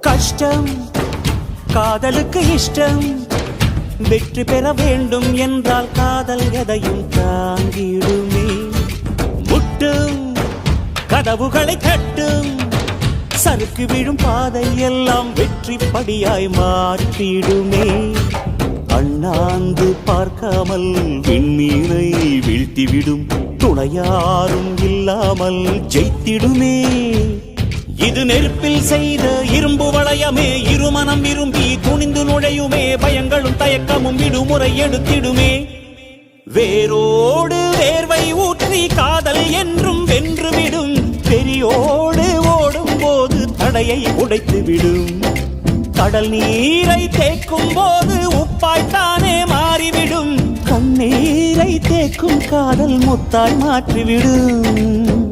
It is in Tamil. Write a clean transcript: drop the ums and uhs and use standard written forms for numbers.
கஷ்டம் காதலுக்கு இஷ்டம், வெற்றி பெற வேண்டும் என்றால் காதல் எதையும் தாங்கிடுமே. முட்டும் கதவுகளை தட்டும், சறுக்கு விழும் பாதை எல்லாம் வெற்றி படியாய் மாற்றிடுமே. அண்ணாந்து பார்க்காமல் விண்மீனை வீழ்த்திவிடும், துணையாரும் இல்லாமல் ஜெயித்திடுமே. இது நெருப்பில் செய்த இரும்பு வளையமே, இருமனம் விரும்பி துணிந்து நுழையுமே. பயங்களும் தயக்கமும் விடுமுறை எடுத்திடுமே. வேரோடு வேர்வை ஊற்றி காதல் என்றும் வென்றுவிடும், பெரியோடு ஓடும் போது தடையை உடைத்துவிடும். கடல் நீரை தேக்கும் போது உப்பாய்த்தானே மாறிவிடும், கண்ணீரை தேக்கும் காதல் முத்தாய் மாற்றிவிடும்.